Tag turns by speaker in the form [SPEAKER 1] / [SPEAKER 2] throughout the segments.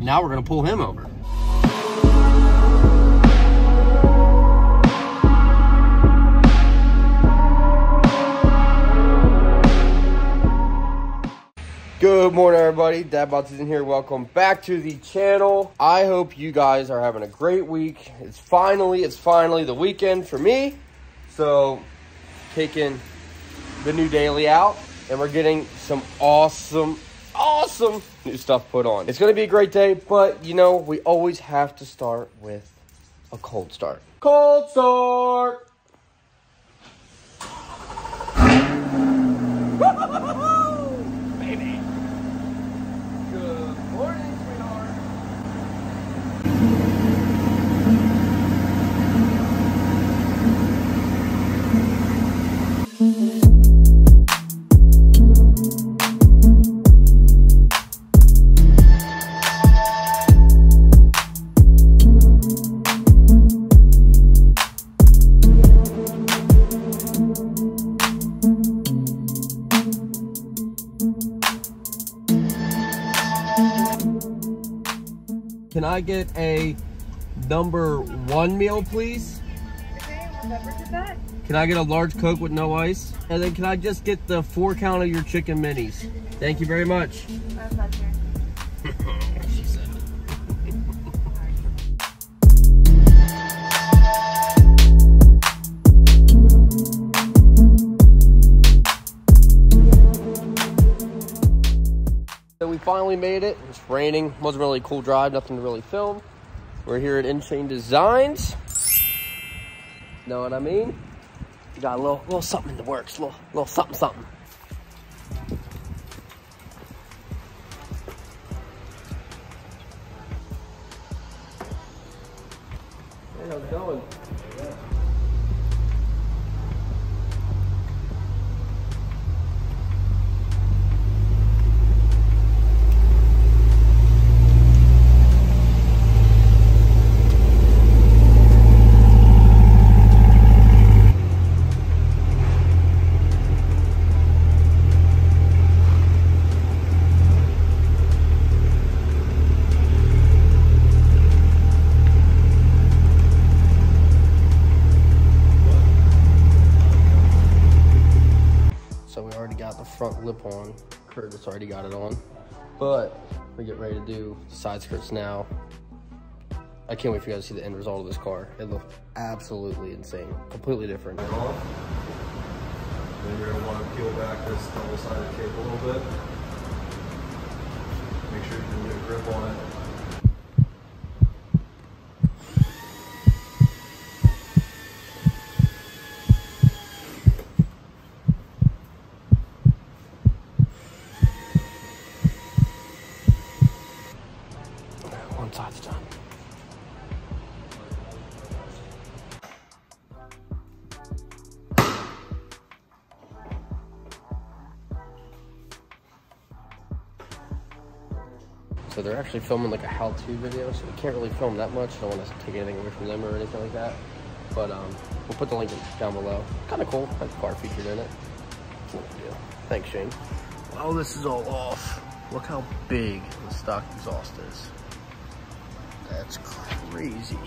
[SPEAKER 1] now we're gonna pull him over. Good morning, everybody. Dad Bod Season here. Welcome back to the channel. I hope you guys are having a great week. It's finally the weekend for me. So, taking the new daily out, and we're getting some awesome new stuff put on. It's gonna be a great day, but you know, we always have to start with a cold start. Cold start! Baby! Good morning, sweetheart. Can I get a number 1 meal, please?
[SPEAKER 2] Okay, what beverage is that?
[SPEAKER 1] Can I get a large Coke with no ice? And then can I just get the 4 count of your chicken minis? Thank you very much.
[SPEAKER 2] I'm not here.
[SPEAKER 1] She said it. So we finally made it. It's raining. Wasn't really a cool drive. Nothing to really film. We're here at Inshane Designs. Know what I mean? We got a little something in the works. Little something. Hey, how's it going? The front lip on. Curtis already got it on, but we get ready to do the side skirts now. I can't wait for you guys to see the end result of this car. It looked absolutely insane, completely different.
[SPEAKER 3] Then you're going to want to peel back this double-sided tape a little bit. Make sure you can get a grip on it.
[SPEAKER 1] One side's done. So they're actually filming like a how-to video, so we can't really film that much. I don't want to take anything away from them or anything like that. But we'll put the link down below. Kind of cool. Has a car featured in it. No big deal. Thanks, Shane. Wow, this is all off. Look how big the stock exhaust is. That's crazy.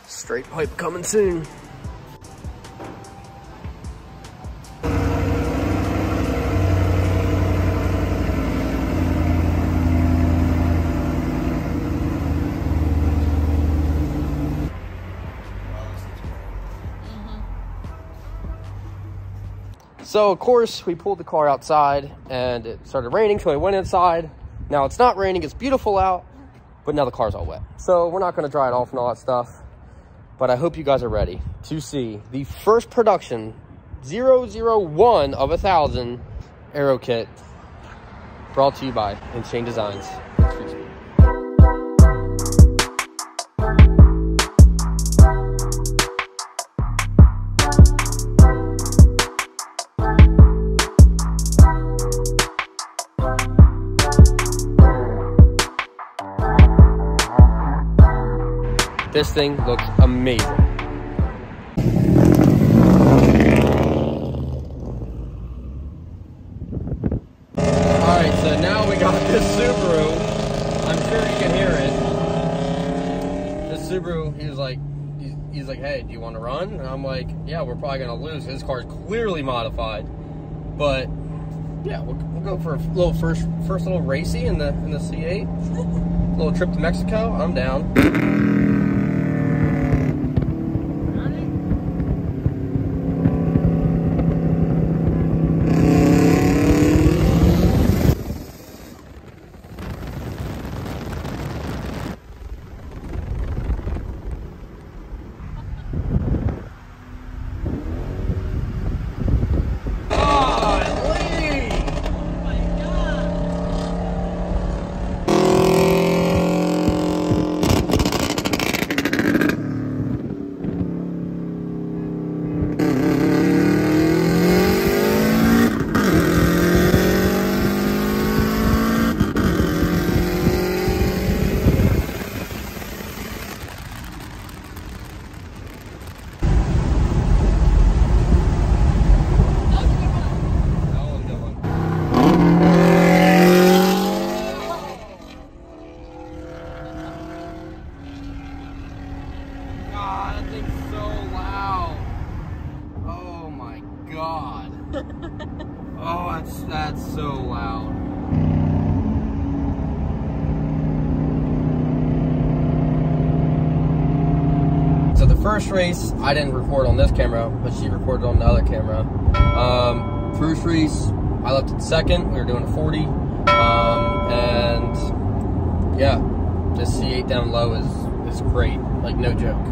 [SPEAKER 1] Straight pipe coming soon. So of course we pulled the car outside and it started raining, so I went inside. Now it's not raining, it's beautiful out, but now the car's all wet. So we're not gonna dry it off and all that stuff, but I hope you guys are ready to see the first production 001 of 1,000 Aero kit brought to you by Inshane Designs. This thing looks amazing. Alright Subaru, he was like, he's like, hey, do you want to run? And I'm like, yeah, we're probably gonna lose. His car's clearly modified, but yeah, we'll go for a little first little racy in the C8. Little trip to Mexico. I'm down. Oh, that's so loud. So the first race, I didn't record on this camera, but she recorded on the other camera. First race, I left it second. We were doing a 40. And yeah, this C8 down low is great, like no joke.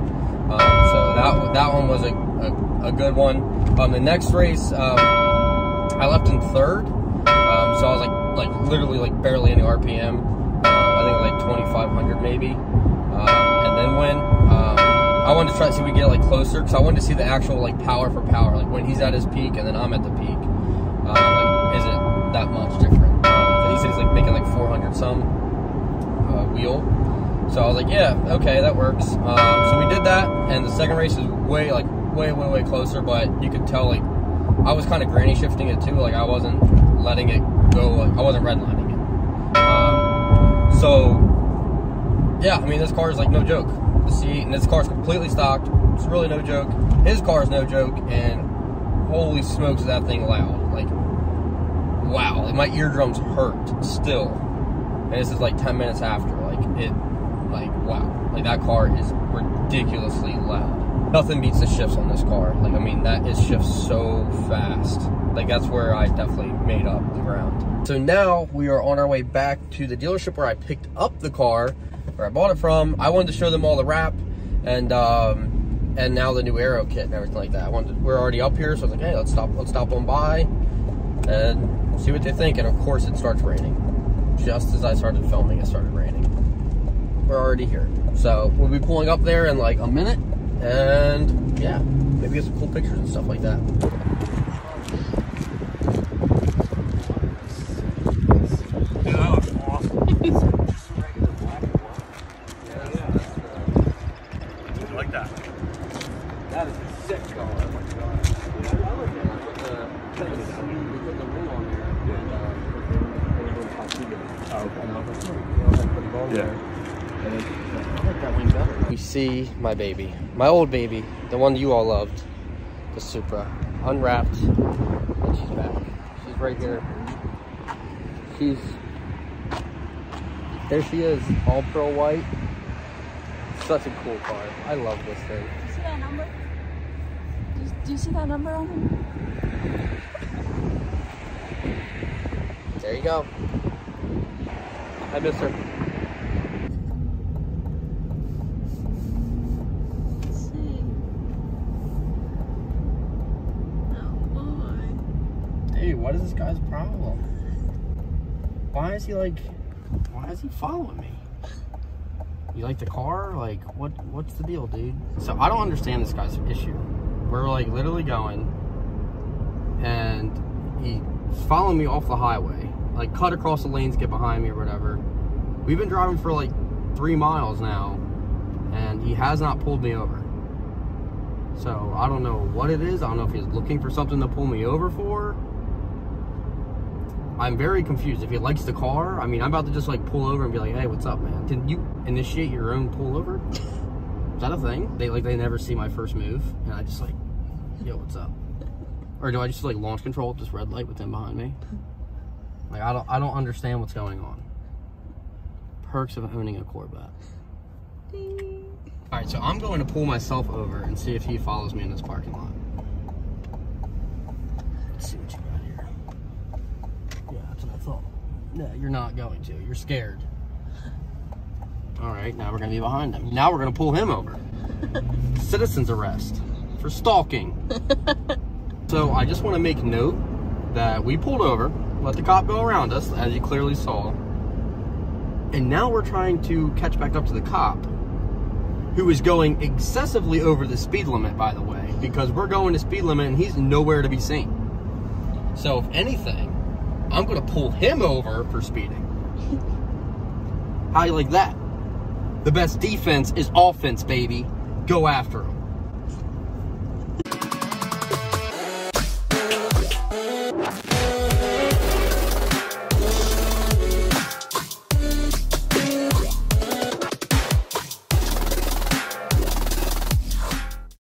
[SPEAKER 1] So that one was a good one. The next race, I left in third, so I was like literally like barely any RPM. I think like 2,500 maybe. And then when I wanted to try to see if we get like closer, because I wanted to see the actual like power for power, like when he's at his peak and then I'm at the peak. Like, is it that much different? He said he's like making like 400 some wheel. So I was like, yeah, okay, that works. So we did that, and the second race is way closer, but you could tell like I was kind of granny shifting it too. Like I wasn't letting it go. Like, I wasn't redlining it. So yeah, I mean this car is like no joke. The C8, and this car's completely stocked. It's really no joke. His car is no joke, and holy smokes, is that thing loud. Like wow, like my eardrums hurt still. And this is like 10 minutes after. Like wow, like that car is ridiculously loud. Nothing beats the shifts on this car. Like I mean, that is shifts so fast. Like that's where I definitely made up the ground. So now we are on our way back to the dealership where I picked up the car, where I bought it from. I wanted to show them all the wrap and now the new Aero kit and everything like that. We're already up here, so I was like, hey, let's stop on by and see what they think. And of course, it starts raining. Just as I started filming, it started raining. We're already here, so we'll be pulling up there in like a minute, and yeah, maybe get some cool pictures and stuff like that.
[SPEAKER 4] Dude, that looks awesome. I like that.
[SPEAKER 1] That is a sick car. Oh my god. Yeah, I like that. We put the ring on there.
[SPEAKER 4] Yeah.
[SPEAKER 1] We see my baby, my old baby, the one you all loved, the Supra, unwrapped, and she's back. She's right here. There she is, all pearl white. Such a cool car. I love this thing.
[SPEAKER 2] See that number? Do you see that number on him?
[SPEAKER 1] There you go. I miss her. Dude, what is this guy's problem? Why is he following me? You like the car? Like, what's the deal, dude? So I don't understand this guy's issue. We're like literally going, and he's following me off the highway. Like cut across the lanes, get behind me or whatever. We've been driving for like 3 miles now, and he has not pulled me over. So I don't know what it is. I don't know if he's looking for something to pull me over for. I'm very confused. If he likes the car, I mean, I'm about to just like pull over and be like, hey, what's up, man? Did you initiate your own pullover? Is that a thing? They never see my first move, and I just like, yo, what's up? Or do I just like launch control at this red light with them behind me? Like I don't understand what's going on. Perks of owning a Corvette.
[SPEAKER 2] Ding.
[SPEAKER 1] All right, so I'm going to pull myself over and see if he follows me in this parking lot. Let's see what you got here. Yeah, that's what I thought. No, you're not going to. You're scared. All right, now we're going to be behind him. Now we're going to pull him over. Citizen's arrest for stalking. So I just want to make note that we pulled over, let the cop go around us, as you clearly saw. And now we're trying to catch back up to the cop, who is going excessively over the speed limit, by the way, because we're going to speed limit and he's nowhere to be seen. So if anything, I'm going to pull him over for speeding. How you like that? The best defense is offense, baby. Go after him.